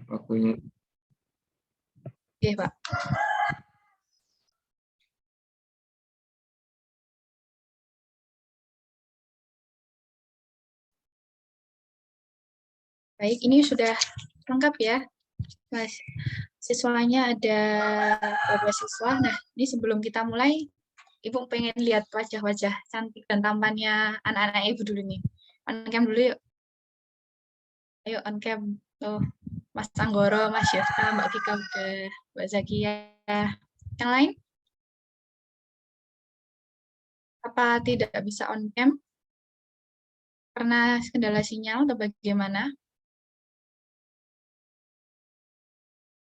waktunya. Oke, Pak. Baik, ini sudah lengkap ya, Mas. Siswanya ada 12 siswa. Nah, ini sebelum kita mulai, Ibu pengen lihat wajah-wajah cantik dan tampannya anak-anak Ibu dulu nih. On cam dulu yuk. Ayo on cam. Tuh, Mas Anggoro, Mas Yofta, Mbak Vika udah, Mbak Zakia. Yang lain? Apa tidak bisa on cam? Karena kendala sinyal atau bagaimana?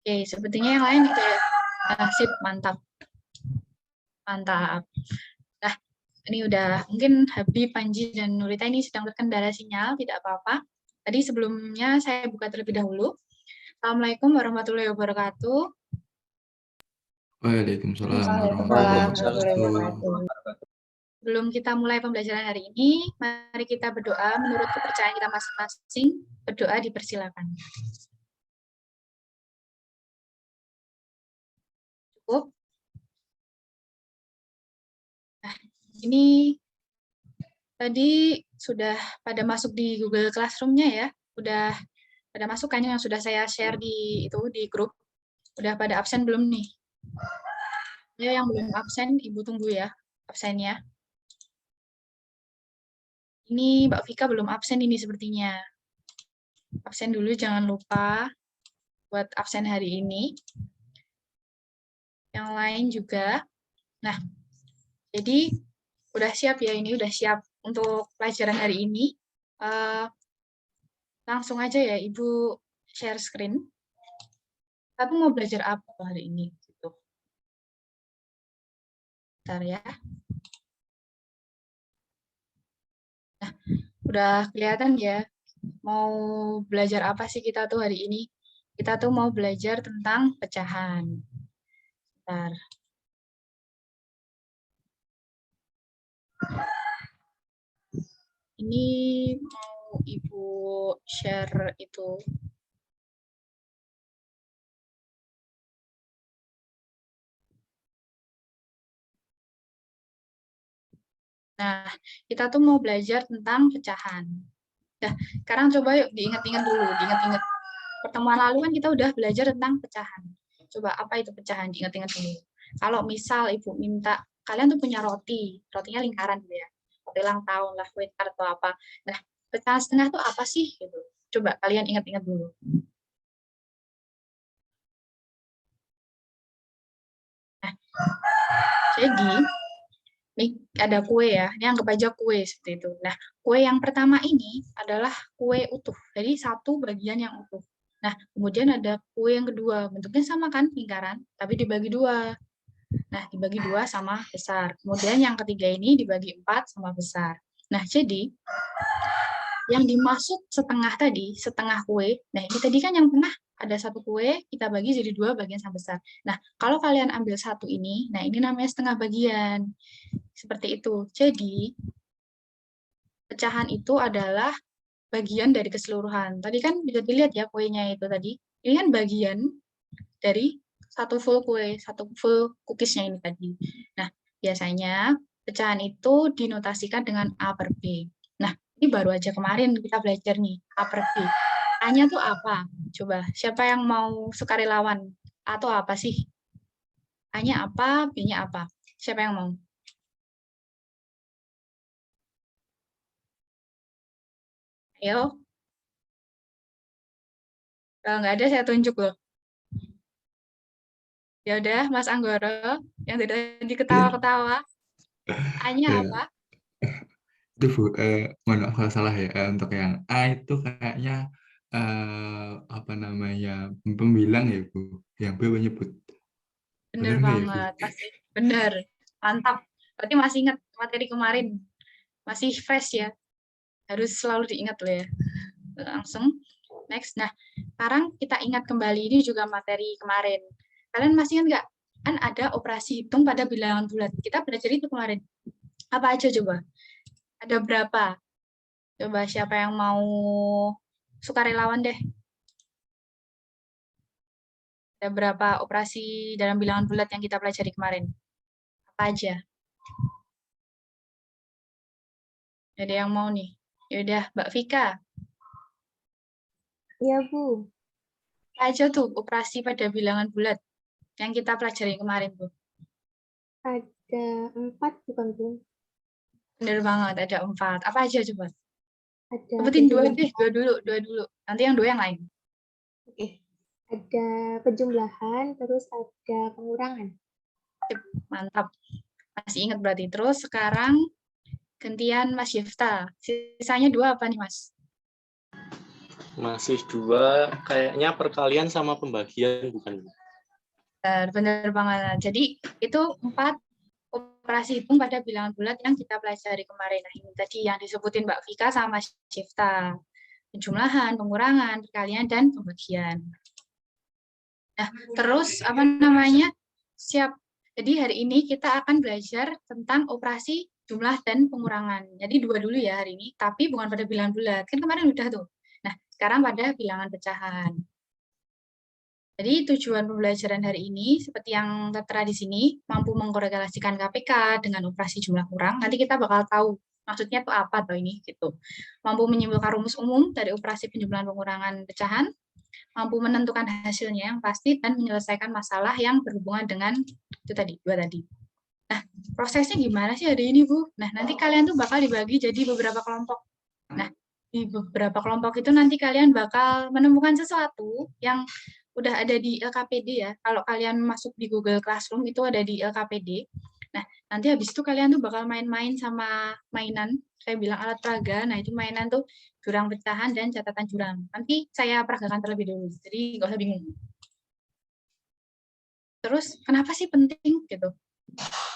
Oke, sepertinya yang lain gitu ya. Sip, mantap. Mantap. Nah, ini udah mungkin Habib, Panji, dan Nurita ini sedang terkendala sinyal, tidak apa-apa. Tadi sebelumnya saya buka terlebih dahulu. Assalamualaikum warahmatullahi wabarakatuh. Waalaikumsalam warahmatullahi wabarakatuh. Sebelum kita mulai pembelajaran hari ini, mari kita berdoa menurut kepercayaan kita masing-masing. Berdoa dipersilakan. Cukup? Nah, ini tadi sudah pada masuk di Google Classroom-nya ya. Udah pada masuk kan yang sudah saya share di grup. Udah pada absen belum nih? Ya, yang belum absen, Ibu tunggu ya absennya. Ini Mbak Vika belum absen ini sepertinya. Absen dulu, jangan lupa buat absen hari ini. Yang lain juga. Nah, jadi udah siap ya, ini udah siap untuk pelajaran hari ini. Langsung aja ya, Ibu share screen. Tapi mau belajar apa hari ini? Gitu. Bentar ya. Nah, udah kelihatan ya, mau belajar apa sih kita tuh hari ini? Kita tuh mau belajar tentang pecahan. Bentar. Ini mau Ibu share itu. Nah, kita tuh mau belajar tentang pecahan. Nah, sekarang coba yuk diingat-ingat dulu, diingat-ingat. Pertemuan lalu kan kita udah belajar tentang pecahan. Coba apa itu pecahan, diingat-ingat dulu. Kalau misal Ibu minta, kalian tuh punya roti, rotinya lingkaran gitu ya. Roti ulang tahun lah, kue tart atau apa. Nah, pecahan setengah tuh apa sih gitu. Coba kalian ingat-ingat dulu. Nah, jadi ini ada kue ya, ini anggap aja kue seperti itu. Nah, kue yang pertama ini adalah kue utuh, jadi satu bagian yang utuh. Nah, kemudian ada kue yang kedua, bentuknya sama kan, lingkaran, tapi dibagi dua. Nah, dibagi dua sama besar. Kemudian yang ketiga ini dibagi 4 sama besar. Nah, jadi yang dimaksud setengah tadi, setengah kue, nah ini tadi kan yang tengah ada satu kue, kita bagi jadi 2 bagian sama besar. Nah, kalau kalian ambil satu ini, nah ini namanya setengah bagian. Seperti itu. Jadi, pecahan itu adalah bagian dari keseluruhan. Tadi kan bisa dilihat ya kuenya itu tadi. Ini kan bagian dari satu full kue, satu full cookiesnya ini tadi. Nah, biasanya pecahan itu dinotasikan dengan A per B. Nah, ini baru aja kemarin kita belajar nih, A per B. A-nya tuh apa? Coba, siapa yang mau sukarelawan? Atau apa sih? A-nya apa, B-nya apa? Siapa yang mau? Ayo. Kalau nggak ada, saya tunjuk loh. Ya udah, Mas Anggoro, yang tadi ketawa-ketawa. A-nya apa? Itu Bu, mohon maaf kalau salah ya. Untuk yang A itu kayaknya apa namanya pembilang ya Bu. Yang B menyebut. Bener Benar nggak ya Bu? banget, pasti. Bener. Mantap. Berarti masih ingat materi kemarin. Masih fresh ya. Harus selalu diingat loh ya. Langsung. Next. Nah, sekarang kita ingat kembali ini juga materi kemarin. Kalian masih ingat nggak? Kan ada operasi hitung pada bilangan bulat. Kita belajar itu kemarin. Apa aja coba? Ada berapa? Coba siapa yang mau sukarelawan deh. Ada berapa operasi dalam bilangan bulat yang kita pelajari kemarin? Apa aja? Ada yang mau nih? Yaudah, Mbak Vika. Iya, Bu. Apa aja tuh operasi pada bilangan bulat yang kita pelajari kemarin, Bu? Ada 4, bukan, Bu? Bener banget, ada 4. Apa aja coba? Ada Sebutin 2 penjumlahan. deh, 2 dulu. Nanti yang 2 yang lain. Oke. Ada penjumlahan, terus ada pengurangan. Sip, mantap. Masih ingat berarti. Terus sekarang gantian Mas Yefta. Sisanya 2 apa nih, Mas? Masih 2, kayaknya perkalian sama pembagian, bukan? Benar banget. Jadi itu 4 operasi hitung pada bilangan bulat yang kita pelajari kemarin. Nah, ini tadi yang disebutin Mbak Vika sama Mas Yefta. Penjumlahan, pengurangan, perkalian, dan pembagian. Nah, terus apa namanya? Siap. Jadi hari ini kita akan belajar tentang operasi jumlah dan pengurangan. Jadi 2 dulu ya hari ini, tapi bukan pada bilangan bulat. Kan kemarin udah tuh. Nah, sekarang pada bilangan pecahan. Jadi tujuan pembelajaran hari ini, seperti yang tertera di sini, mampu mengkorelasikan KPK dengan operasi jumlah kurang. Nanti kita bakal tahu maksudnya tuh apa tuh ini gitu. Mampu menyimpulkan rumus umum dari operasi penjumlahan pengurangan pecahan, mampu menentukan hasilnya yang pasti dan menyelesaikan masalah yang berhubungan dengan itu tadi, 2 tadi. Nah, prosesnya gimana sih hari ini, Bu? Nah, nanti kalian tuh bakal dibagi jadi beberapa kelompok. Nah, di beberapa kelompok itu nanti kalian bakal menemukan sesuatu yang udah ada di LKPD ya. Kalau kalian masuk di Google Classroom itu ada di LKPD. Nah, nanti habis itu kalian tuh bakal main-main sama mainan. Saya bilang alat peraga. Nah, itu mainan tuh jurang pecahan dan catatan jurang. Nanti saya peragakan terlebih dulu. Jadi nggak usah bingung. Terus kenapa sih penting gitu?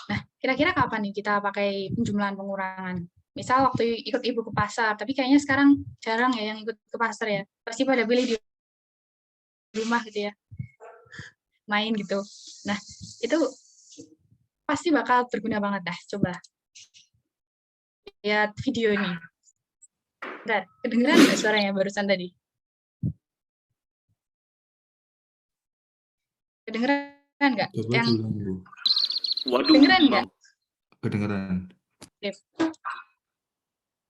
Nah, kira-kira kapan nih kita pakai penjumlahan pengurangan? Misal waktu ikut ibu ke pasar, tapi kayaknya sekarang jarang ya yang ikut ke pasar ya. Pasti pada pilih di rumah gitu ya, main gitu. Nah, itu pasti bakal berguna banget dah. Coba lihat video ini. Bentar, kedengeran nggak suaranya barusan tadi? Kedengeran nggak? Coba Yang diulang, Bu. Waduh, kedengeran nggak? Kedengeran. Sip.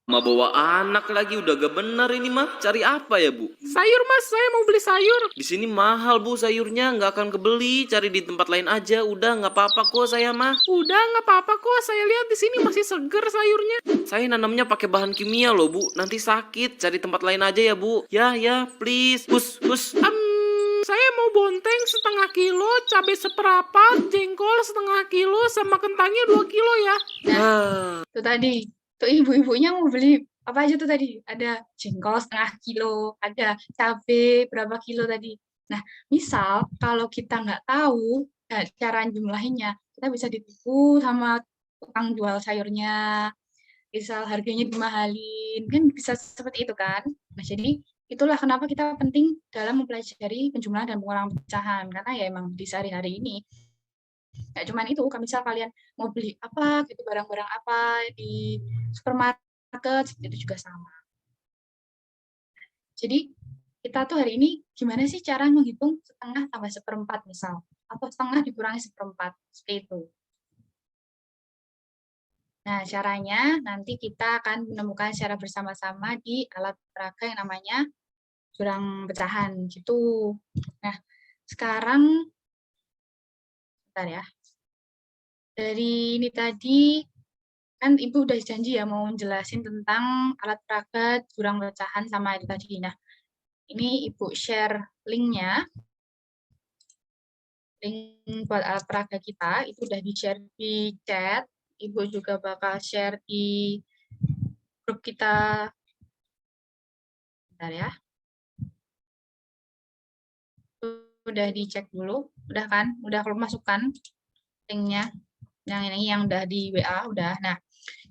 Ma bawa anak lagi, udah gak bener ini mah. Cari apa ya, Bu? Sayur, Mas, saya mau beli sayur. Di sini mahal, Bu, sayurnya. Nggak akan kebeli. Cari di tempat lain aja. Udah, nggak apa-apa kok saya mah. Udah, nggak apa-apa kok. Saya lihat di sini masih seger sayurnya. Saya nanamnya pakai bahan kimia loh, Bu. Nanti sakit. Cari tempat lain aja ya, Bu. Ya, please. Hus. Saya mau bonteng setengah kilo, cabai seperempat, jengkol setengah kilo, sama kentangnya 2 kilo ya. Itu tadi. Tuh ibu-ibunya mau beli apa aja tuh tadi? Ada jengkol setengah kilo, ada cabai berapa kilo tadi. Nah, misal kalau kita nggak tahu cara jumlahinnya, kita bisa ditipu sama tukang jual sayurnya, misal harganya dimahalin, kan bisa seperti itu kan. Nah, jadi itulah kenapa kita penting dalam mempelajari penjumlahan dan pengurangan pecahan, karena ya emang di sehari-hari ini nggak cuma itu, kalau misal kalian mau beli apa gitu, barang-barang apa di supermarket itu juga sama. Jadi kita tuh hari ini gimana sih cara menghitung setengah tambah seperempat misal, atau setengah dikurangi seperempat, seperti itu. Nah, caranya nanti kita akan menemukan secara bersama-sama di alat peraga yang namanya jurang pecahan gitu. Nah, sekarang bentar ya. Dari ini tadi kan Ibu udah janji ya mau jelasin tentang alat peraga jurang pecahan sama itu tadi. Nah, ini Ibu share linknya. Link buat alat peraga kita itu udah di-share di chat. Ibu juga bakal share di grup kita. Bentar ya. Udah dicek dulu, udah kan? Udah kalau masukkan linknya. Yang ini yang udah di WA, udah. Nah,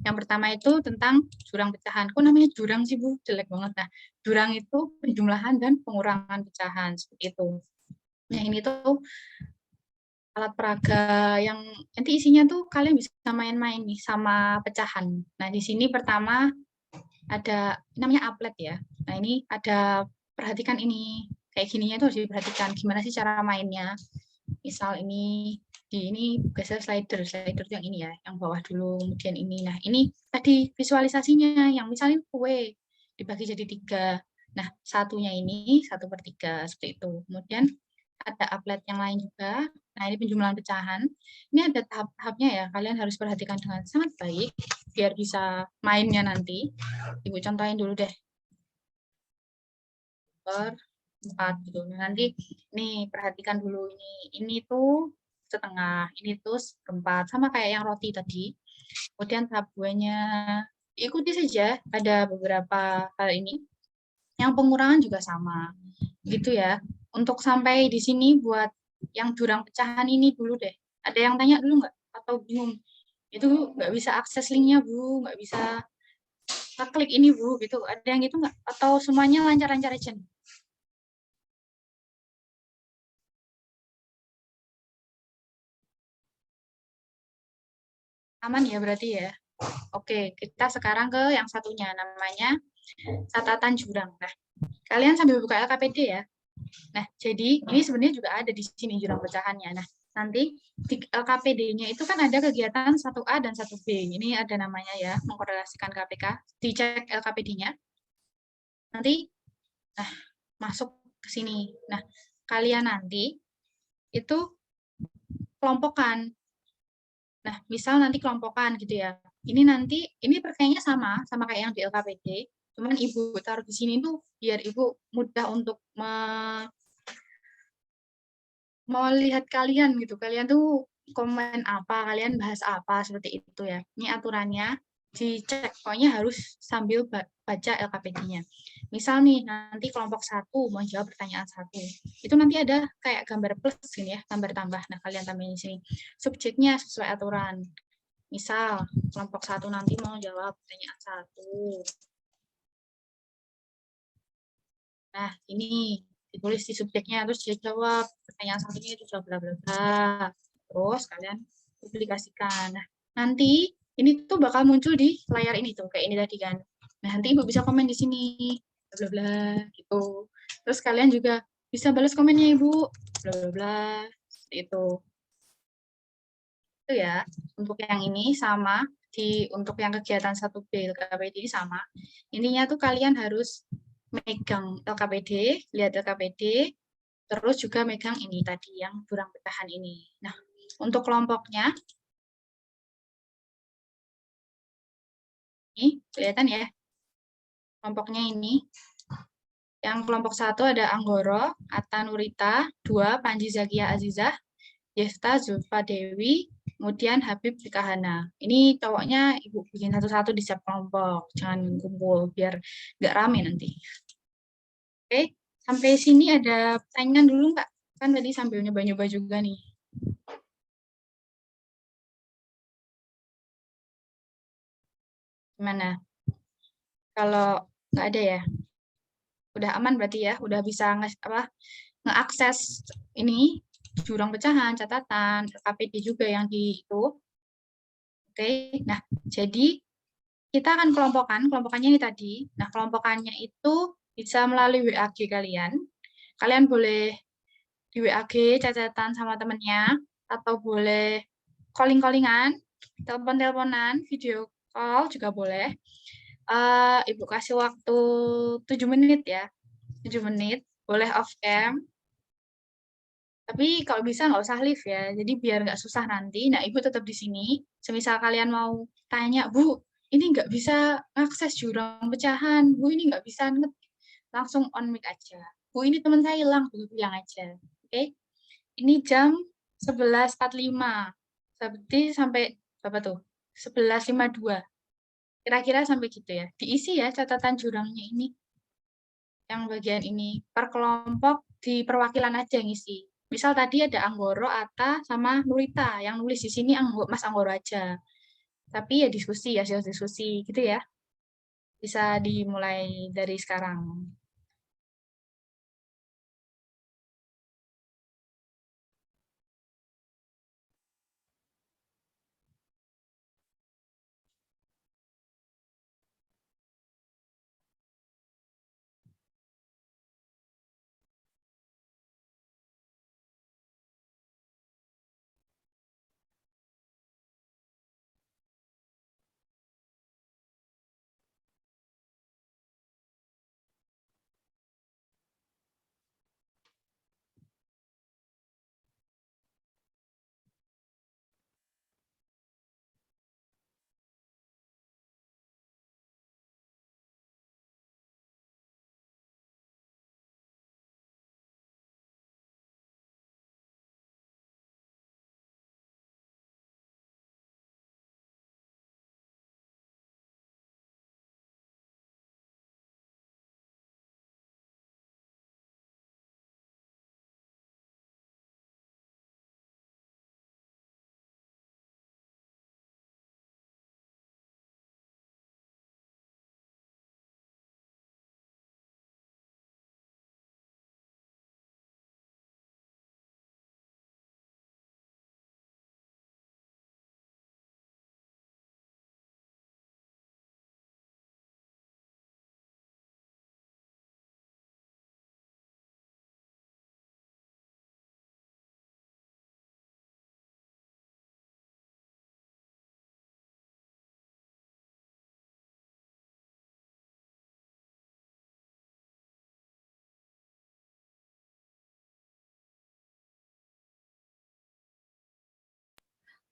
yang pertama itu tentang jurang pecahan. Kok namanya jurang sih, Bu? Jelek banget. Nah, jurang itu penjumlahan dan pengurangan pecahan, seperti itu. Nah, ini tuh alat peraga yang nanti isinya tuh kalian bisa main-main nih sama pecahan. Nah, di sini pertama ada namanya applet ya. Nah, ini ada, perhatikan ini. kayak gininya itu harus diperhatikan gimana sih cara mainnya. Misal ini biasanya slider yang ini ya, yang bawah dulu, kemudian ini. Nah, ini tadi visualisasinya, yang misalnya kue dibagi jadi 3. Nah, satunya ini 1/3, seperti itu. Kemudian ada applet yang lain juga. Nah, ini penjumlahan pecahan. Ini ada tahap-tahapnya ya, kalian harus perhatikan dengan sangat baik, biar bisa mainnya nanti. Ibu contohin dulu deh. Per 4 gitu. Nah, nanti nih perhatikan dulu ini tuh setengah, ini tuh seperempat, sama kayak yang roti tadi. Kemudian tahap 2-nya ikuti saja, ada beberapa hal ini. Yang pengurangan juga sama. Gitu ya. Untuk sampai di sini buat yang jurang pecahan ini dulu deh. Ada yang tanya dulu nggak? Atau bingung? Itu nggak bisa akses linknya, Bu. Nggak bisa klik ini, Bu. Gitu. Ada yang gitu nggak? Atau semuanya lancar-lancar aja nih? Aman ya berarti ya. Oke, kita sekarang ke yang satunya, namanya catatan jurang. Nah, kalian sambil buka LKPD ya. Nah, jadi ini sebenarnya juga ada di sini jurang pecahannya. Nah, nanti di LKPD-nya itu kan ada kegiatan 1A dan 1B. Ini ada namanya ya, mengkorelasikan KPK. Dicek LKPD-nya. Nanti, nah, masuk ke sini. Nah, kalian nanti itu kelompokan. Nah, misal nanti kelompokan gitu ya. Ini nanti, ini kayaknya sama kayak yang di LKPD. Cuman ibu taruh di sini tuh biar ibu mudah untuk melihat kalian gitu. Kalian tuh komen apa, kalian bahas apa, seperti itu ya. Ini aturannya dicek, pokoknya harus sambil baca LKPD-nya. Misal nih, nanti kelompok 1 mau jawab pertanyaan 1. Itu nanti ada kayak gambar plus gini ya, gambar tambah. Nah, kalian tambahin di sini. Subjeknya sesuai aturan. Misal, kelompok 1 nanti mau jawab pertanyaan 1. Nah, ini ditulis di subjeknya, terus dia jawab pertanyaan satunya itu bla bla bla. Terus kalian publikasikan. Nah, nanti ini tuh bakal muncul di layar ini tuh, kayak ini tadi kan. Nah, nanti ibu bisa komen di sini, bla bla bla, gitu. Terus kalian juga bisa balas komennya ibu, bla bla bla, seperti itu. Itu ya, untuk yang ini sama, untuk yang kegiatan 1B LKPD ini sama. Intinya tuh kalian harus megang LKPD, lihat LKPD, terus juga megang ini tadi yang jurang pecahan ini. Nah, untuk kelompoknya, ini kelihatan ya, kelompoknya ini. Yang kelompok 1 ada Anggoro, Atta Nurita, 2 Panji Zakia Azizah, Yefta Zulfa Dewi, kemudian Habib Fikahana. Ini cowoknya ibu bikin satu-satu di setiap kelompok, jangan kumpul biar nggak rame nanti. Oke, sampai sini ada pertanyaan dulu nggak? Kan tadi sambil nyoba-nyoba juga nih. Gimana? Kalau nggak ada ya? Udah aman berarti ya? Udah bisa ngeakses ini, jurang pecahan, catatan, KPD juga yang di itu. Oke, nah jadi kita akan kelompokannya ini tadi. Nah, kelompokannya itu bisa melalui WAG kalian. Kalian boleh di WAG catatan sama temennya, atau boleh calling-callingan, telepon-teleponan, video call juga boleh. Ibu kasih waktu 7 menit ya. 7 menit, boleh off cam. Tapi kalau bisa nggak usah live ya, jadi biar nggak susah nanti. Nah, ibu tetap di sini. Semisal kalian mau tanya, Bu, ini nggak bisa akses jurang pecahan. Bu, ini nggak bisa langsung on mic aja. Bu, ini teman saya hilang, Bu, bilang aja. Oke? Ini jam 11.45. Berarti sampai berapa tuh? 11.52. Kira-kira sampai gitu ya. Diisi ya catatan jurangnya ini. Yang bagian ini. Per kelompok di perwakilan aja yang isi. Misal tadi ada Anggoro, Atta, sama Nurita. Yang nulis di sini Mas Anggoro aja. Tapi ya diskusi, hasil diskusi gitu ya. Bisa dimulai dari sekarang.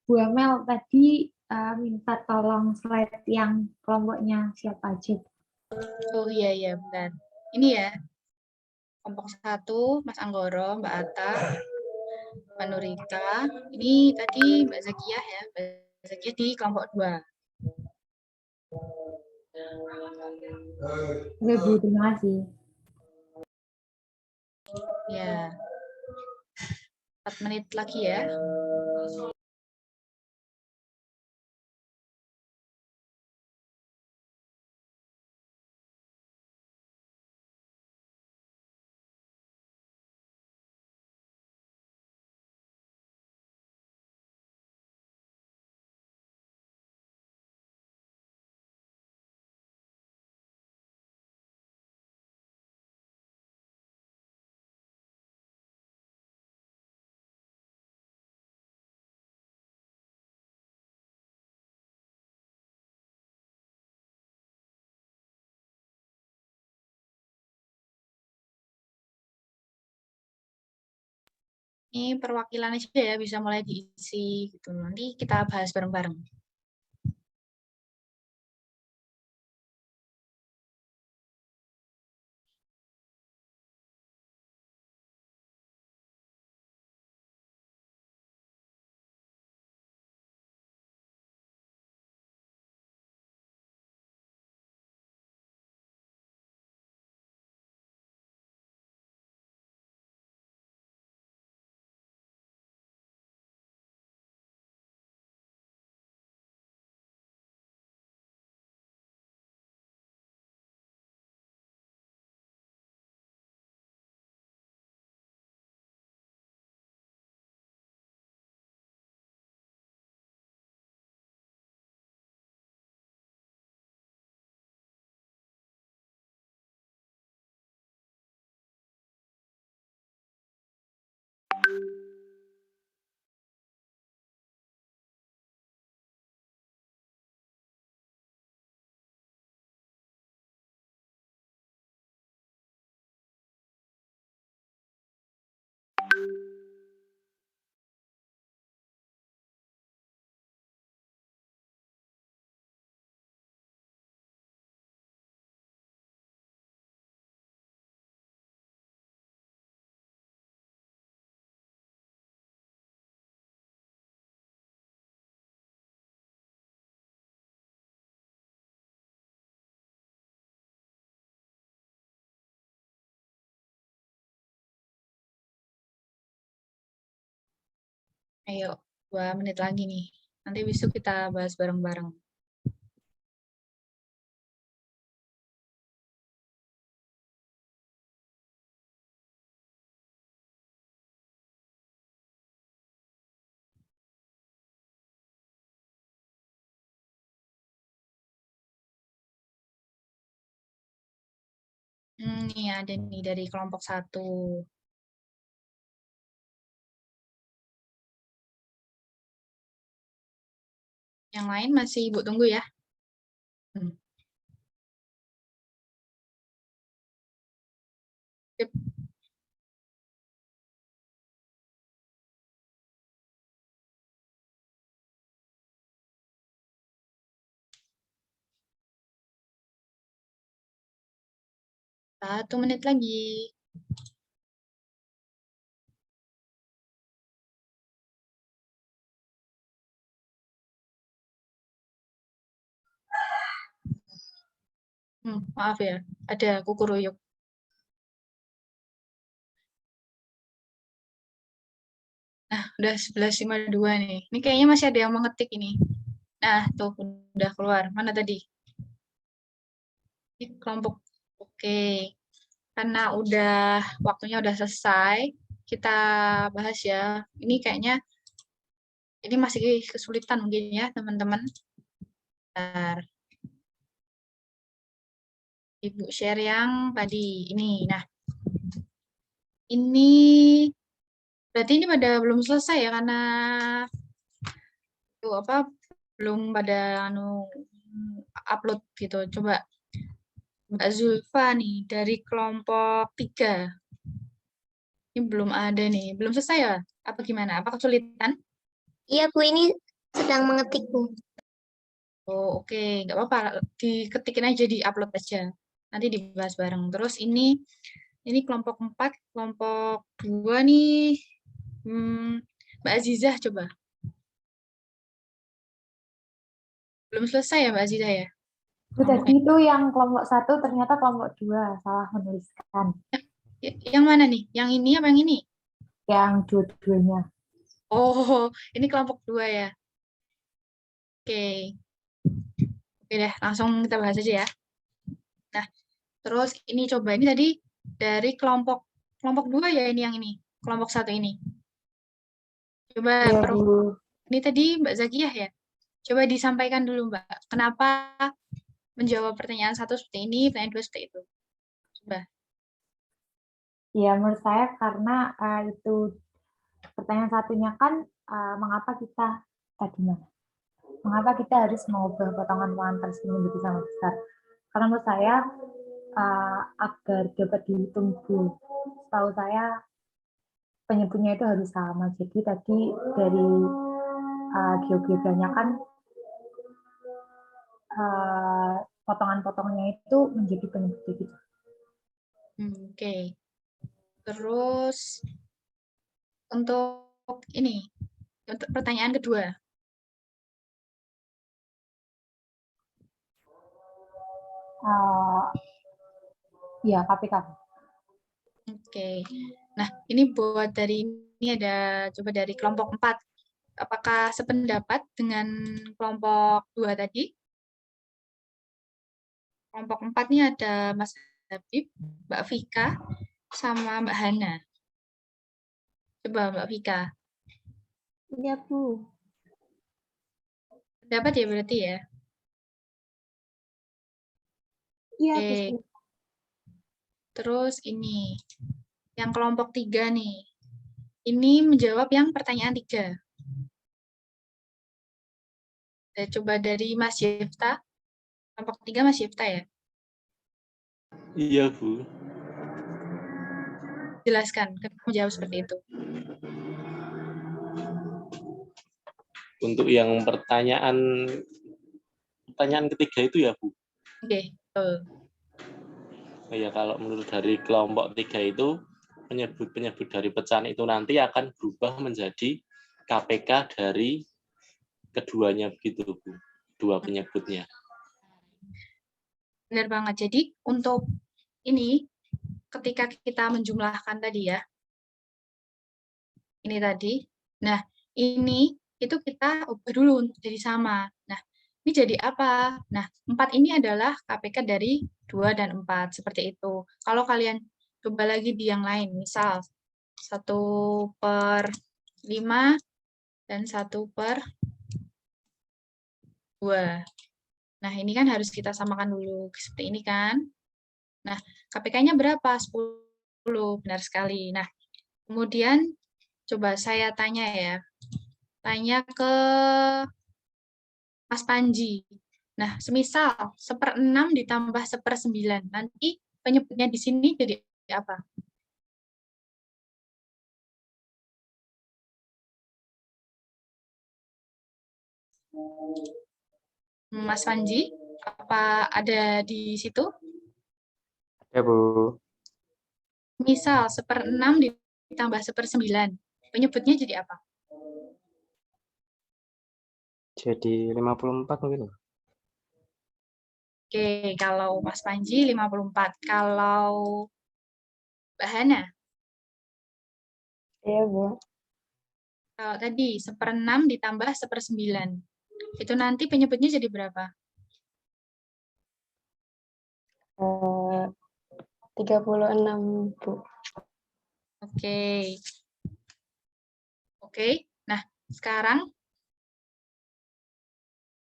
Bu Amel tadi minta tolong slide yang kelompoknya siapa aja. Oh iya benar. Ini ya, kelompok 1, Mas Anggoro, Mbak Atta, Mbak Nurika. Ini tadi Mbak Zakiah ya, Mbak Zakiah di kelompok 2. Oke Bu, terima kasih. Ya, 4 menit lagi ya. Ini perwakilan aja ya, bisa mulai diisi gitu. Nanti kita bahas bareng-bareng. Ayo, 2 menit lagi nih. Nanti besok kita bahas bareng-bareng. Nih ada nih dari kelompok 1. Yang lain masih Ibu tunggu ya. Sip. Satu menit lagi. Maaf ya, ada kukuruyuk. Nah, udah 11.52 nih. Ini kayaknya masih ada yang mengetik ini. Nah, tuh udah keluar. Mana tadi? Ini kelompok. Oke. Karena waktunya udah selesai, kita bahas ya. Ini kayaknya ini masih kesulitan mungkin ya, teman-teman. Bentar. Ibu share yang tadi ini. Nah, ini berarti ini belum selesai ya, karena belum pada upload gitu. Coba Mbak Zulfa nih dari kelompok 3. Ini belum ada nih, belum selesai ya? Apa gimana? Apa kesulitan? Iya Bu, ini Sedang mengetik, Bu. Oh, oke, nggak apa-apa. Diketikin aja, di-upload aja. Nanti dibahas bareng. Terus ini kelompok 4, kelompok 2 nih. Mbak Azizah coba. Belum selesai ya Mbak Azizah ya? Bu, tadi itu yang kelompok 1 ternyata kelompok 2 salah menuliskan. Yang mana nih? Yang ini apa yang ini? Yang dua-duanya. Oh, ini kelompok 2 ya. Oke. Oke deh, langsung kita bahas aja ya. Nah, terus ini coba, ini tadi dari kelompok 2 ya, ini yang ini. Kelompok 1 ini. Coba Iya, Bu. ini tadi Mbak Zakiyah ya. Coba disampaikan dulu Mbak, kenapa menjawab pertanyaan 1 seperti ini, pertanyaan 2 seperti itu. Coba. Ya, menurut saya karena itu pertanyaan satunya kan mengapa kita harus mengubah potongan tersebut menjadi sama besar? Karena menurut saya agar dapat dihitung, Bu, setahu saya penyebutnya itu harus sama. Jadi tadi dari GeoGebranya kan potongan-potongnya itu menjadi penyebut gitu. Oke. Terus untuk ini, untuk pertanyaan kedua. Ya, KPK. Oke. Nah, ini buat dari ini ada coba dari kelompok 4. Apakah sependapat dengan kelompok 2 tadi? Kelompok 4 ini ada Mas Habib, Mbak Vika, sama Mbak Hana. Coba Mbak Vika. Iya, Bu. Pendapat ya berarti ya? Iya, Oke. Bu. Terus ini, yang kelompok 3 nih. Ini menjawab yang pertanyaan 3. Saya coba dari Mas Yefta. Kelompok 3 Mas Yefta ya? Iya, Bu. Jelaskan, kenapa menjawab seperti itu. Untuk yang pertanyaan ketiga itu ya, Bu. Oke, betul. Ya, kalau menurut dari kelompok 3 itu, penyebut dari pecahan itu nanti akan berubah menjadi KPK dari keduanya begitu, Bu. Dua penyebutnya. Benar banget. Jadi untuk ini, ketika kita menjumlahkan tadi ya, ini tadi, nah ini itu kita ubah dulu jadi sama. Nah, ini jadi apa? Nah, 4 ini adalah KPK dari 2 dan 4, seperti itu. Kalau kalian coba lagi di yang lain, misal 1/5 dan 1/2. Nah, ini kan harus kita samakan dulu, seperti ini kan. Nah, KPK-nya berapa? 10, benar sekali. Nah, kemudian coba saya tanya ya, tanya ke Mas Panji. Nah, semisal 1/6 ditambah 1/9, nanti penyebutnya di sini jadi apa? Mas Panji, apa ada di situ? Ya, Bu. Misal 1/6 ditambah 1/9, penyebutnya jadi apa? Jadi 54 mungkin. Oke, kalau Mas Panji 54. Kalau Mbak Hana? Iya, Bu. Kalau tadi 1/6 ditambah 1/9, itu nanti penyebutnya jadi berapa? 36, Bu. Oke. Oke. Nah, sekarang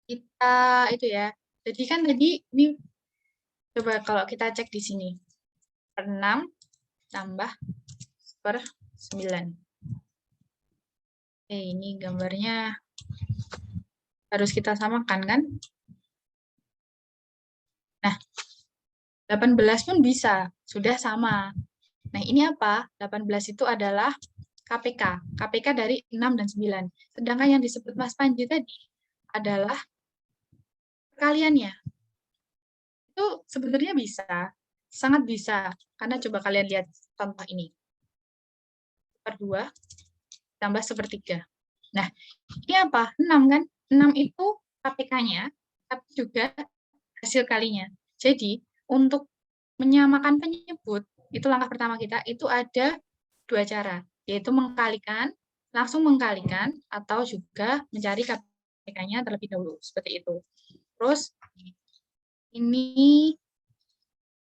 kita itu ya. Jadi kan tadi ini coba kalau kita cek di sini. 6 tambah 1/9. Oke, ini gambarnya harus kita samakan kan? Nah, 18 pun bisa, sudah sama. Nah, ini apa? 18 itu adalah KPK dari 6 dan 9. Sedangkan yang disebut Mas Panji tadi adalah perkaliannya. Itu sebenarnya bisa, sangat bisa. Karena coba kalian lihat contoh ini. 1/2 tambah 1/3. Nah, ini apa? 6 kan? 6 itu KPK-nya, tapi juga hasil kalinya. Jadi, untuk menyamakan penyebut, itu langkah pertama kita, itu ada 2 cara, yaitu langsung mengkalikan, atau juga mencari KPK-nya terlebih dahulu, seperti itu. Terus, ini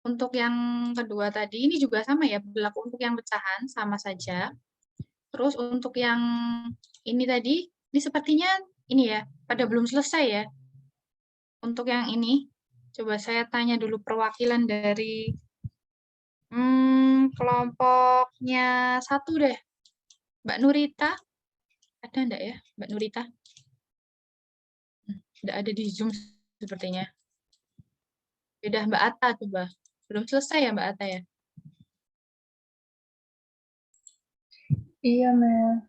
untuk yang kedua tadi, ini juga sama ya, berlaku untuk yang pecahan, sama saja. Terus untuk yang ini tadi, ini sepertinya ini ya, pada belum selesai ya. Untuk yang ini, coba saya tanya dulu perwakilan dari kelompoknya 1 deh. Mbak Nurita, ada enggak ya Mbak Nurita? Enggak ada di Zoom sepertinya. Udah Mbak Atta coba. Belum selesai ya Mbak Atta ya? Iya, Mel.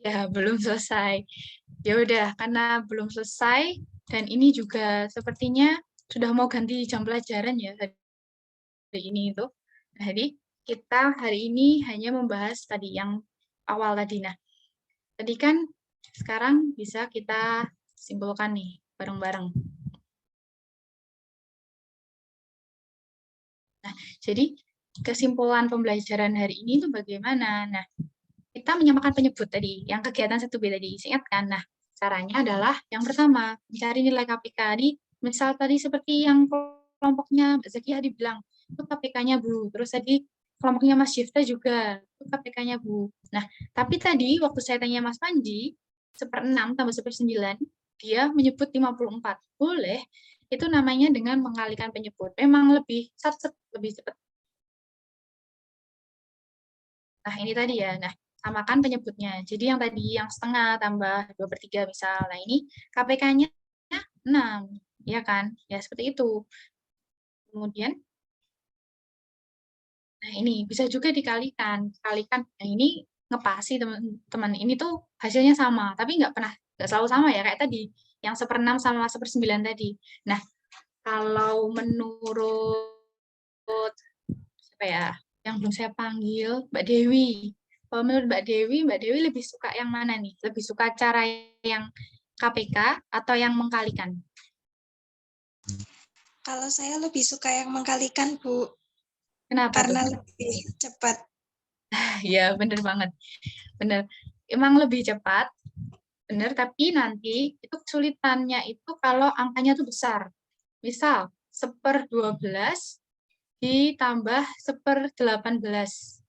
Ya, belum selesai. Ya udah, karena belum selesai dan ini juga sepertinya sudah mau ganti jam pelajaran ya hari ini itu. Nah, jadi kita hari ini hanya membahas tadi yang awal tadi. Nah, tadi kan sekarang bisa kita simpulkan nih bareng-bareng. Nah, jadi kesimpulan pembelajaran hari ini itu bagaimana? Nah, kita menyamakan penyebut tadi, yang kegiatan 1B tadi, ingat kan? Nah, caranya adalah yang pertama, mencari nilai KPK. Misal tadi seperti yang kelompoknya Mbak Zakia dibilang, itu KPK-nya Bu. Terus tadi kelompoknya Mas Shifta juga, itu KPK-nya Bu. Nah, tapi tadi waktu saya tanya Mas Panji, 1/6 tambah 1/9, dia menyebut 54. Boleh, itu namanya dengan mengalihkan penyebut. Memang lebih cepat. Nah, ini tadi ya. Nah, samakan penyebutnya. Jadi yang tadi yang setengah tambah 2/3 misal. Nah, ini KPK-nya 6. Ya kan? Ya seperti itu. Kemudian, nah ini bisa juga dikalikan. Kalikan, nah ini ngepasi teman-teman. Ini tuh hasilnya sama. Tapi nggak selalu sama ya. Kayak tadi. Yang 1/6 sama 1/9 tadi. Nah, kalau menurut siapa ya? Yang belum saya panggil, Mbak Dewi. Kalau menurut Mbak Dewi lebih suka yang mana nih? Lebih suka cara yang KPK atau yang mengkalikan? Kalau saya lebih suka yang mengkalikan, Bu. Kenapa Karena tuh? lebih cepat. Ya, bener banget. Bener. Emang lebih cepat, bener, tapi nanti itu kesulitannya itu kalau angkanya tuh besar. Misal, 1/12 ditambah 1/18.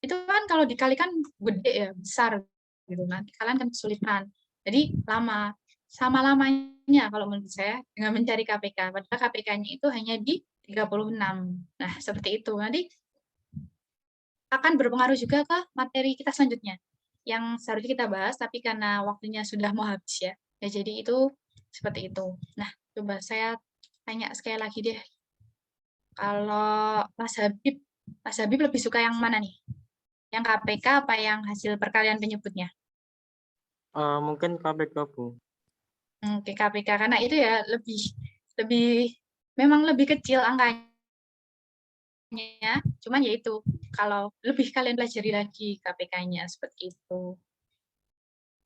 Itu kan kalau dikalikan gede ya, besar gitu. Nanti kalian kan kesulitan. Jadi lama. Sama lamanya kalau menurut saya dengan mencari KPK. Padahal KPK-nya itu hanya di 36. Nah, seperti itu. Nanti akan berpengaruh juga ke materi kita selanjutnya. Yang seharusnya kita bahas, tapi karena waktunya sudah mau habis ya. Ya jadi itu seperti itu. Nah, coba saya tanya sekali lagi deh. Kalau Mas Habib lebih suka yang mana nih? Yang KPK apa yang hasil perkalian penyebutnya? Mungkin KPK, Bu. Oke, KPK karena itu ya lebih memang lebih kecil angkanya. Cuman ya itu kalau lebih kalian pelajari lagi KPK-nya seperti itu.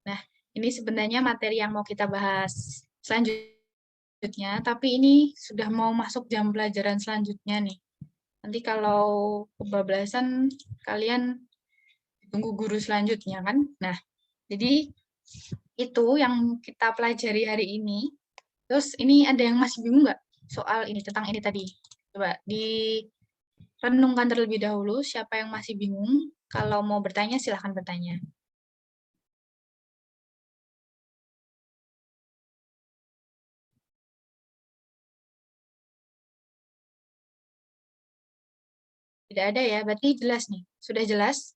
Nah, ini sebenarnya materi yang mau kita bahas selanjutnya, tapi ini sudah mau masuk jam pelajaran selanjutnya nih. Nanti kalau kebablasan kalian tunggu guru selanjutnya kan. Nah, jadi itu yang kita pelajari hari ini. Terus ini ada yang masih bingung nggak soal ini tentang ini tadi? Coba direnungkan terlebih dahulu siapa yang masih bingung. Kalau mau bertanya silahkan bertanya. Tidak ada ya, berarti jelas nih. Sudah jelas?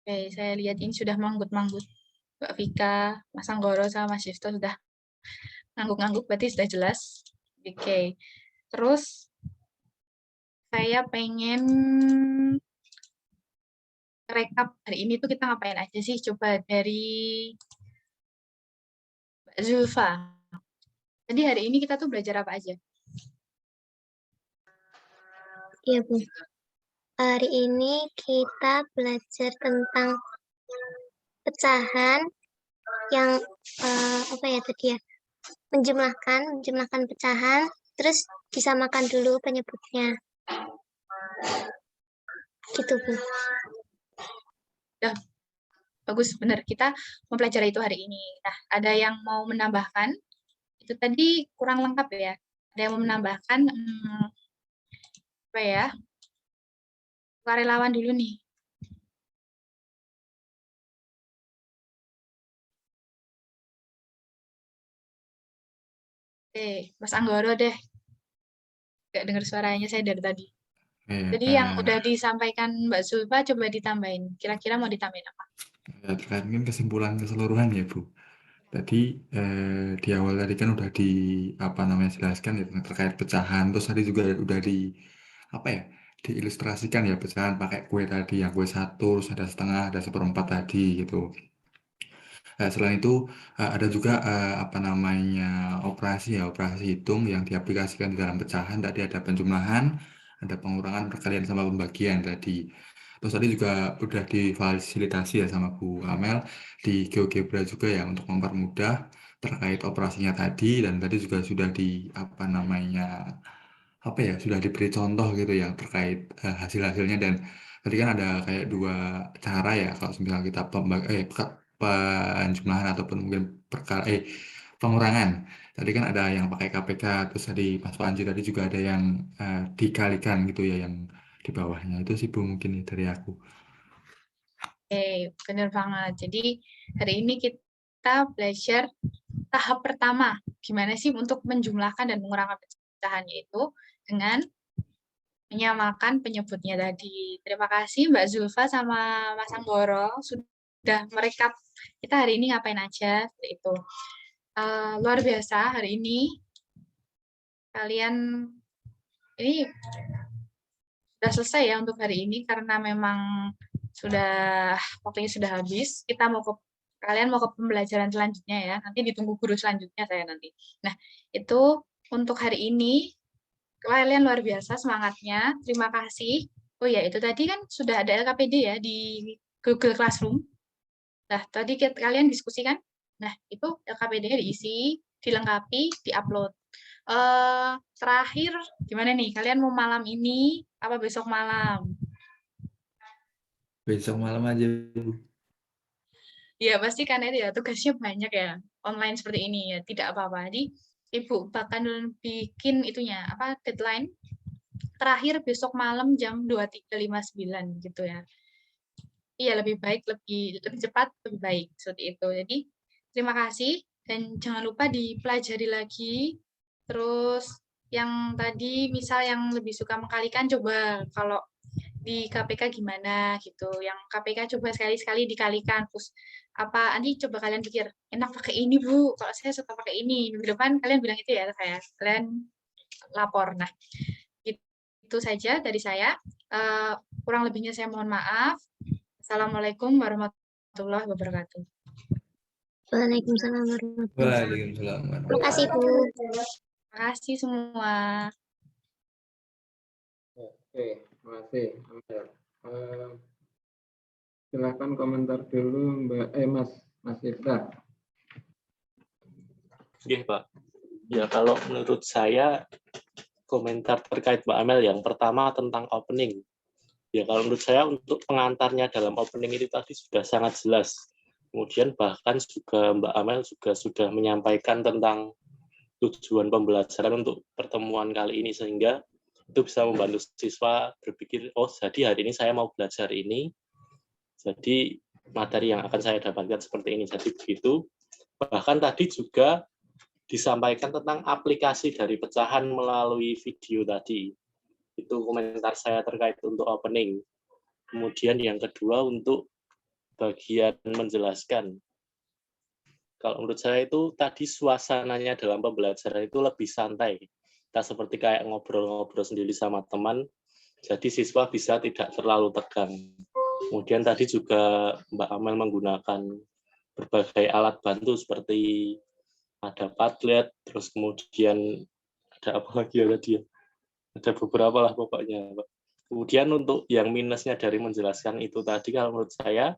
Oke, saya lihat ini sudah manggut-manggut. Mbak Vika, Mas Anggoro, sama Mas Yusto sudah ngangguk-ngangguk, berarti sudah jelas. Oke, terus saya pengen rekap hari ini tuh kita ngapain aja sih? Coba dari Mbak Zulfa. Jadi hari ini kita tuh belajar apa aja? Iya, Bu. Hari ini kita belajar tentang pecahan yang apa ya tadi ya? Menjumlahkan pecahan, terus disamakan dulu penyebutnya. Gitu, Bu. Udah bagus, benar. Kita mempelajari itu hari ini. Nah, ada yang mau menambahkan? Itu tadi kurang lengkap ya. Ada yang mau menambahkan apa ya? Sukarelawan dulu nih. Oke, Mas Anggoro deh. Nggak dengar suaranya saya dari tadi. Jadi yang udah disampaikan Mbak Zulfa coba ditambahin. Kira-kira mau ditambahin apa? Terkait mungkin kesimpulan keseluruhan ya Bu. Tadi di awal tadi kan udah di apa namanya jelaskan ya terkait pecahan, terus tadi juga udah di apa ya diilustrasikan ya pecahan pakai kue tadi yang kue satu, terus ada setengah, ada seperempat tadi gitu. Selain itu ada juga apa namanya operasi hitung yang diaplikasikan di dalam pecahan. Tadi ada penjumlahan, ada pengurangan, perkalian sama pembagian tadi. Terus tadi juga udah difasilitasi ya sama Bu Amel di GeoGebra juga ya untuk mempermudah terkait operasinya tadi, dan tadi juga sudah di apa namanya sudah diberi contoh gitu ya terkait hasil-hasilnya. Dan tadi kan ada kayak dua cara ya kalau misalnya kita penjumlahan ataupun mungkin pengurangan. Tadi kan ada yang pakai KPK, terus tadi Mas Panji tadi juga ada yang dikalikan gitu ya yang di bawahnya. Itu sih Bu mungkin dari aku. Oke, benar banget. Jadi hari ini kita belajar tahap pertama. Gimana sih untuk menjumlahkan dan mengurangi pecahan, yaitu dengan menyamakan penyebutnya tadi. Terima kasih Mbak Zulfa sama Mas Anggoro sudah merekap kita hari ini ngapain aja. Itu luar biasa hari ini. Kalian ini sudah selesai ya untuk hari ini karena memang sudah waktunya sudah habis. Kalian mau ke pembelajaran selanjutnya ya. Nanti ditunggu guru selanjutnya saya nanti. Nah, itu untuk hari ini kalian luar biasa semangatnya. Terima kasih. Oh ya, itu tadi kan sudah ada LKPD ya di Google Classroom. Nah, tadi kalian diskusikan. Nah, itu LKPD-nya diisi, dilengkapi, diupload. Terakhir, gimana nih? Kalian mau malam ini apa besok malam? Besok malam aja Bu. Ya, pasti kan itu ya, tugasnya banyak ya. Online seperti ini ya, tidak apa-apa. Jadi, Ibu bahkan bikin itunya, apa, deadline terakhir besok malam jam 23.59 gitu ya. Iya, lebih baik, lebih cepat, lebih baik. Seperti itu. Jadi, terima kasih. Dan jangan lupa dipelajari lagi. Terus, yang tadi, misal yang lebih suka mengkalikan, coba kalau di KPK gimana gitu. Yang KPK coba sekali-sekali dikalikan. Terus, apa, nanti coba kalian pikir, enak pakai ini, Bu. Kalau saya suka pakai ini. Minggu depan kalian bilang itu ya, kayak kalian lapor. Nah, itu saja dari saya. Kurang lebihnya saya mohon maaf. Assalamualaikum warahmatullahi wabarakatuh. Waalaikumsalam warahmatullahi wabarakatuh. Waalaikumsalam. Terima kasih, Bu. Terima kasih semua. Oke, terima kasih. Silakan komentar dulu Mas Ibda. Oke, Pak. Ya, kalau menurut saya komentar terkait Mbak Amel yang pertama tentang opening. Ya, kalau menurut saya untuk pengantarnya dalam opening itu tadi sudah sangat jelas. Kemudian bahkan juga Mbak Amel juga sudah menyampaikan tentang tujuan pembelajaran untuk pertemuan kali ini, sehingga itu bisa membantu siswa berpikir, oh jadi hari ini saya mau belajar ini, jadi materi yang akan saya dapatkan seperti ini. Jadi begitu. Bahkan tadi juga disampaikan tentang aplikasi dari pecahan melalui video tadi. Itu komentar saya terkait untuk opening. Kemudian yang kedua untuk bagian menjelaskan. Kalau menurut saya itu tadi suasananya dalam pembelajaran itu lebih santai. Kita seperti kayak ngobrol-ngobrol sendiri sama teman. Jadi siswa bisa tidak terlalu tegang. Kemudian tadi juga Mbak Amel menggunakan berbagai alat bantu seperti ada Padlet, terus kemudian ada apa lagi ya tadi ya? Ada beberapa lah pokoknya. Kemudian untuk yang minusnya dari menjelaskan itu tadi, kalau menurut saya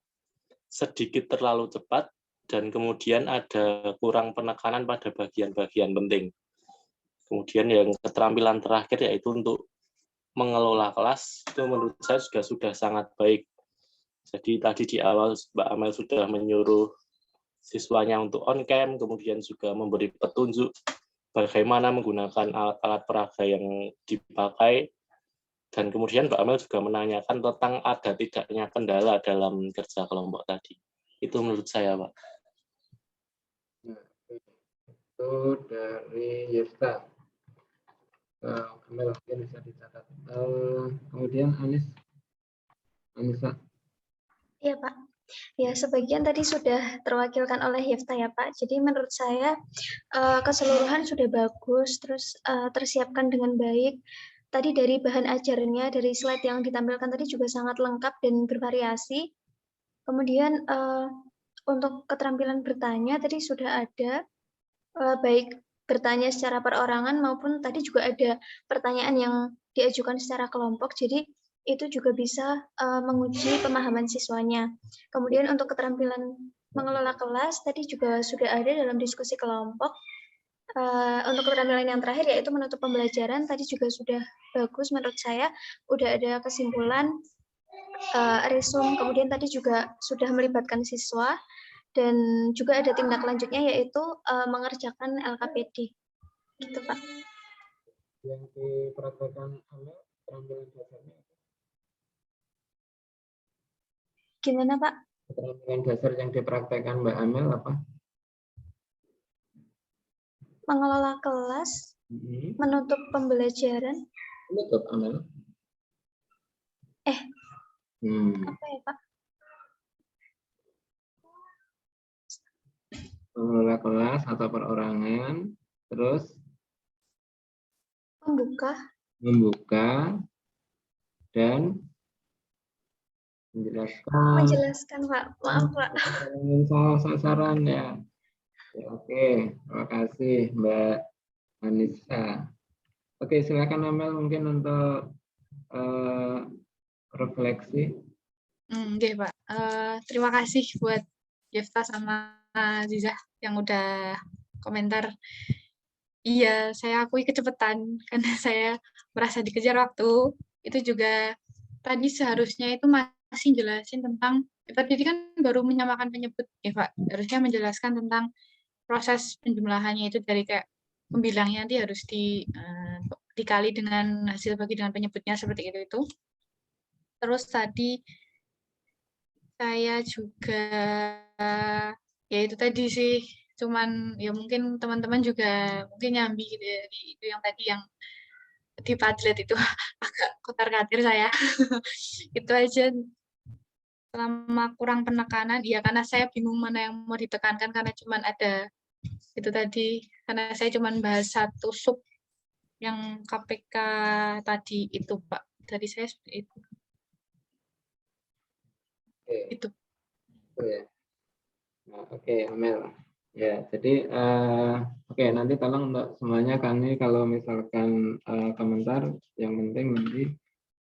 sedikit terlalu cepat dan kemudian ada kurang penekanan pada bagian-bagian penting. Kemudian yang keterampilan terakhir yaitu untuk mengelola kelas, itu menurut saya juga sudah sangat baik. Jadi tadi di awal Mbak Amel sudah menyuruh siswanya untuk on cam, kemudian juga memberi petunjuk bagaimana menggunakan alat-alat peraga yang dipakai, dan kemudian Mbak Amel juga menanyakan tentang ada tidaknya kendala dalam kerja kelompok tadi. Itu menurut saya, Pak. Nah, itu dari Yesta. Amel mungkin bisa dicatat. Kemudian Anissa. Iya, Pak. Ya, sebagian tadi sudah terwakilkan oleh Yefta ya, Pak. Jadi menurut saya keseluruhan sudah bagus, terus tersiapkan dengan baik. Tadi dari bahan ajarnya, dari slide yang ditampilkan tadi juga sangat lengkap dan bervariasi. Kemudian untuk keterampilan bertanya tadi sudah ada, baik bertanya secara perorangan maupun tadi juga ada pertanyaan yang diajukan secara kelompok. Jadi itu juga bisa menguji pemahaman siswanya. Kemudian untuk keterampilan mengelola kelas tadi juga sudah ada dalam diskusi kelompok. Untuk keterampilan yang terakhir yaitu menutup pembelajaran tadi juga sudah bagus menurut saya. Udah ada kesimpulan, resume, kemudian tadi juga sudah melibatkan siswa dan juga ada tindak lanjutnya yaitu mengerjakan LKPD. Gitu, Pak. Yang dipraktekkan Amel, keterampilan dasarnya. Gimana, Pak? Keterampilan dasar yang dipraktekkan Mbak Amel apa? Mengelola kelas, menutup pembelajaran. Menutup, Amel. Apa ya, Pak? Mengelola kelas atau perorangan, terus membuka dan menjelaskan, Pak. Maaf, Pak. Salah sasaran ya. Ya, oke, terima kasih Mbak Anissa. Oke, silakan Amel mungkin untuk refleksi. Oke, Pak. Terima kasih buat Yefta sama Zizah yang udah komentar. Iya, saya akui kecepatan karena saya merasa dikejar waktu. Itu juga tadi seharusnya itu masih jelasin tentang, tadi kan baru menyamakan penyebut ya, Pak. Harusnya menjelaskan tentang proses penjumlahannya itu dari kayak pembilangnya nanti harus dikali dengan hasil bagi dengan penyebutnya seperti itu. Terus tadi saya juga ya itu tadi sih, cuman ya mungkin teman-teman juga mungkin nyambi dari itu yang tadi yang di Padlet itu agak kotar-katir saya. Itu aja, selama kurang penekanan ya karena saya bingung mana yang mau ditekankan karena cuman ada itu tadi, karena saya cuman bahas satu sub yang KPK tadi itu, Pak. Dari saya seperti itu. Itu. Ya. Nah, oke, Amel. Ya, jadi oke, nanti tolong untuk semuanya kami kalau misalkan komentar yang penting nanti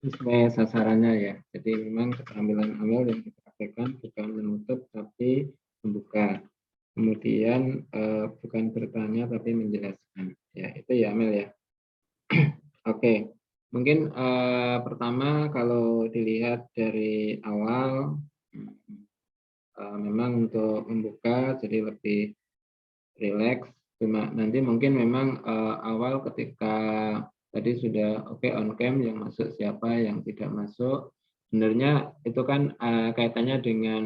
sesuai sasarannya ya. Jadi memang keterampilan Amel yang dipraktekkan bukan menutup tapi membuka. Kemudian bukan bertanya tapi menjelaskan. Ya, itu ya Amel ya. Oke. Mungkin pertama kalau dilihat dari awal memang untuk membuka jadi lebih rileks, cuma nanti mungkin memang awal ketika tadi sudah on cam yang masuk siapa yang tidak masuk, sebenarnya itu kan kaitannya dengan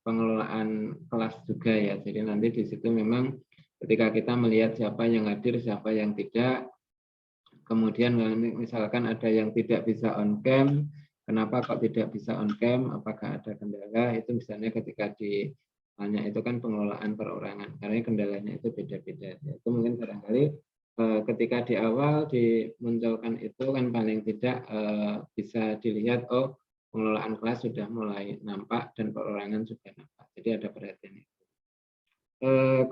pengelolaan kelas juga ya, jadi nanti di situ memang ketika kita melihat siapa yang hadir siapa yang tidak, kemudian misalkan ada yang tidak bisa on cam, kenapa kok tidak bisa on cam, apakah ada kendala, itu misalnya ketika ditanya itu kan pengelolaan perorangan, karena kendalanya itu beda-beda. Itu mungkin barangkali ketika di awal dimunculkan itu kan paling tidak bisa dilihat, oh pengelolaan kelas sudah mulai nampak dan perorangan juga nampak. Jadi ada perhatian itu.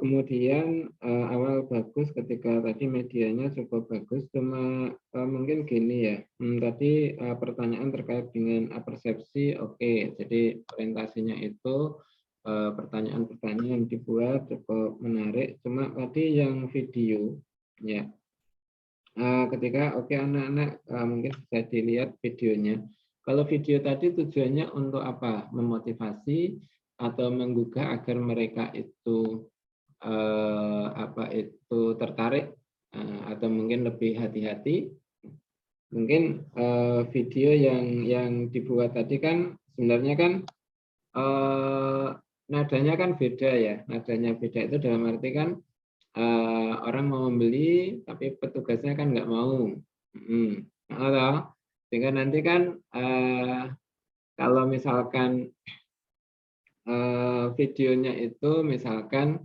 Kemudian awal bagus ketika tadi medianya cukup bagus, cuma mungkin gini ya, tadi pertanyaan terkait dengan persepsi, oke, jadi orientasinya itu pertanyaan-pertanyaan yang dibuat cukup menarik, cuma tadi yang video ya, ketika oke anak-anak mungkin bisa dilihat videonya. Kalau video tadi tujuannya untuk apa? Memotivasi atau menggugah agar mereka itu tertarik atau mungkin lebih hati-hati. Mungkin video yang dibuat tadi kan sebenarnya kan nadanya kan beda ya. Nadanya beda itu dalam arti kan orang mau membeli tapi petugasnya kan nggak mau. Sehingga nanti kan kalau misalkan videonya itu misalkan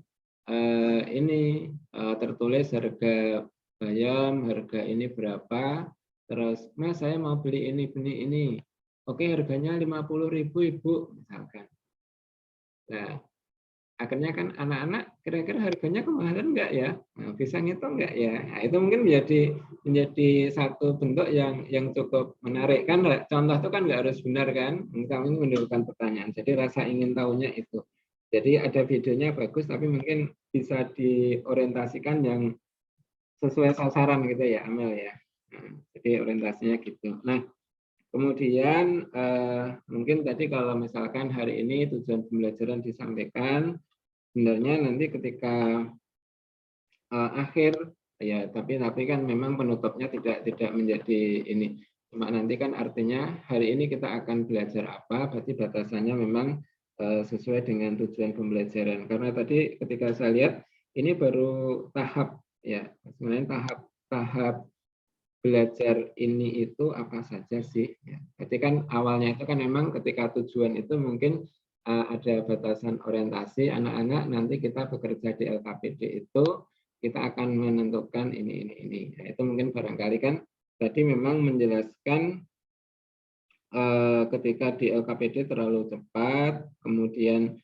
ini tertulis harga bayam, harga ini berapa, terus Mas saya mau beli ini. Oke, harganya 50.000 Ibu misalkan. Nah, akhirnya kan anak-anak kira-kira harganya kemahalan enggak ya? Nah, bisa ngitung enggak ya? Nah, itu mungkin menjadi satu bentuk yang cukup menarik kan. Contoh itu kan enggak harus benar kan? Kami menimbulkan pertanyaan. Jadi rasa ingin tahunya itu. Jadi ada videonya bagus tapi mungkin bisa diorientasikan yang sesuai sasaran gitu ya, Amel ya. Nah, jadi orientasinya gitu. Nah, kemudian mungkin tadi kalau misalkan hari ini tujuan pembelajaran disampaikan, sebenarnya nanti ketika akhir ya, tapi kan memang penutupnya tidak menjadi ini. Cuma nanti kan artinya hari ini kita akan belajar apa, berarti batasannya memang sesuai dengan tujuan pembelajaran. Karena tadi ketika saya lihat ini baru tahap ya, sebenarnya tahap belajar ini itu apa saja sih? Ya. Berarti kan awalnya itu kan memang ketika tujuan itu mungkin ada batasan orientasi anak-anak, nanti kita bekerja di LKPD itu kita akan menentukan ini. Nah, itu mungkin barangkali kan tadi memang menjelaskan ketika di LKPD terlalu cepat, kemudian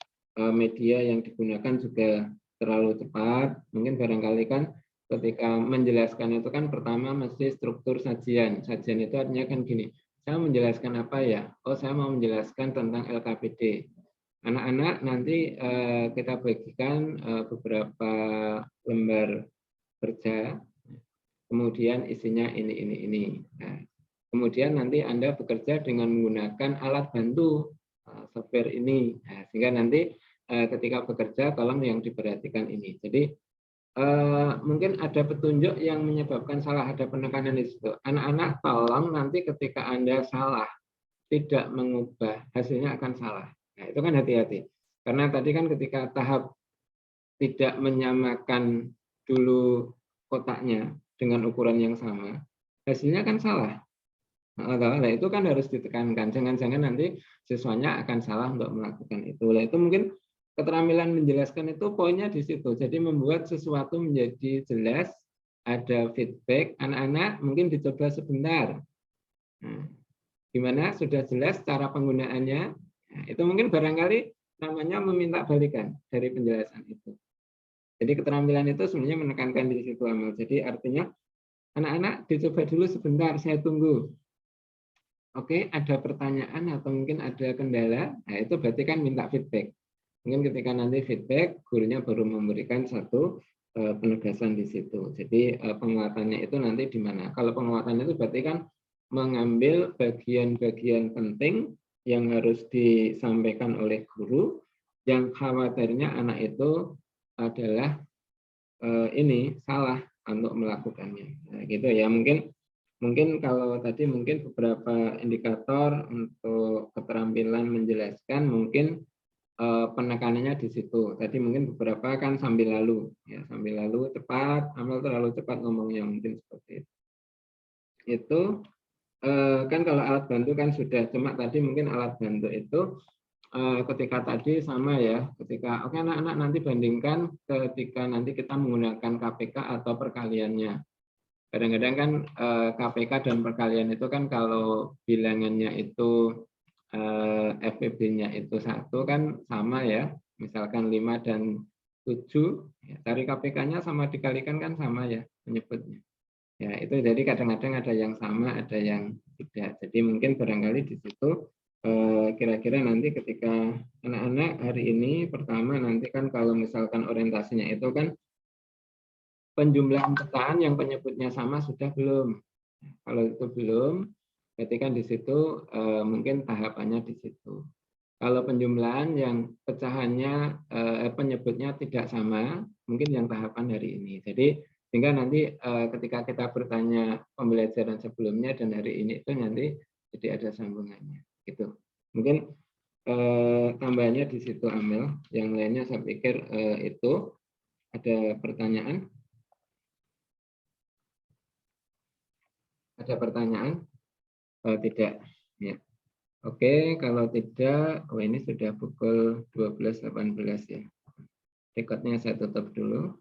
media yang digunakan juga terlalu cepat, mungkin barangkali kan ketika menjelaskan itu kan pertama mesti struktur sajian. Sajian itu artinya kan gini, saya menjelaskan apa ya? Oh, saya mau menjelaskan tentang LKPD. Anak-anak nanti kita bagikan beberapa lembar kerja, kemudian isinya ini. Nah, kemudian nanti Anda bekerja dengan menggunakan alat bantu software ini. Nah, sehingga nanti ketika bekerja tolong yang diperhatikan ini. Jadi mungkin ada petunjuk yang menyebabkan salah, ada penekanan di situ. Anak-anak tolong nanti ketika Anda salah, tidak mengubah, hasilnya akan salah. Nah, itu kan hati-hati. Karena tadi kan ketika tahap tidak menyamakan dulu kotaknya dengan ukuran yang sama, hasilnya kan salah. Nah, itu kan harus ditekankan. Jangan-jangan nanti siswanya akan salah untuk melakukan itu. Nah, itu mungkin keterampilan menjelaskan itu poinnya di situ. Jadi membuat sesuatu menjadi jelas, ada feedback, anak-anak mungkin dicoba sebentar. Nah, gimana sudah jelas cara penggunaannya? Nah, itu mungkin barangkali namanya meminta balikan dari penjelasan itu. Jadi keterampilan itu sebenarnya menekankan di situ, Amal. Jadi artinya anak-anak dicoba dulu sebentar, saya tunggu. Oke, ada pertanyaan atau mungkin ada kendala, nah itu berarti kan minta feedback. Mungkin ketika nanti feedback, gurunya baru memberikan satu penegasan di situ. Jadi penguatannya itu nanti di mana? Kalau penguatannya itu berarti kan mengambil bagian-bagian penting yang harus disampaikan oleh guru, yang khawatirnya anak itu adalah ini salah untuk melakukannya. Nah, gitu ya. Mungkin kalau tadi mungkin beberapa indikator untuk keterampilan menjelaskan mungkin penekanannya di situ. Tadi mungkin beberapa kan sambil lalu, ya sambil lalu cepat, Amal terlalu cepat ngomongnya mungkin seperti itu. Itu kan kalau alat bantu kan sudah, cuma tadi mungkin alat bantu itu ketika tadi sama ya, ketika oke anak-anak nanti bandingkan ketika nanti kita menggunakan KPK atau perkaliannya. Kadang-kadang kan KPK dan perkalian itu kan kalau bilangannya itu FPB-nya itu 1 kan sama ya, misalkan 5 dan 7, ya, dari KPK-nya sama dikalikan kan sama ya penyebutnya. Ya itu jadi kadang-kadang ada yang sama, ada yang tidak. Jadi mungkin barangkali di situ kira-kira nanti ketika anak-anak hari ini pertama nanti kan kalau misalkan orientasinya itu kan penjumlahan pecahan yang penyebutnya sama sudah belum. Kalau itu belum, berarti kan di situ mungkin tahapannya di situ. Kalau penjumlahan yang pecahannya penyebutnya tidak sama, mungkin yang tahapan hari ini. Jadi sehingga nanti ketika kita bertanya pembelajaran sebelumnya dan hari ini itu nanti jadi ada sambungannya. Gitu. Mungkin tambahannya di situ Amel. Yang lainnya saya pikir itu ada pertanyaan. Ada pertanyaan? Tidak. Ya. Oke, kalau tidak, ini sudah pukul 12.18 ya. Rekodnya saya tutup dulu.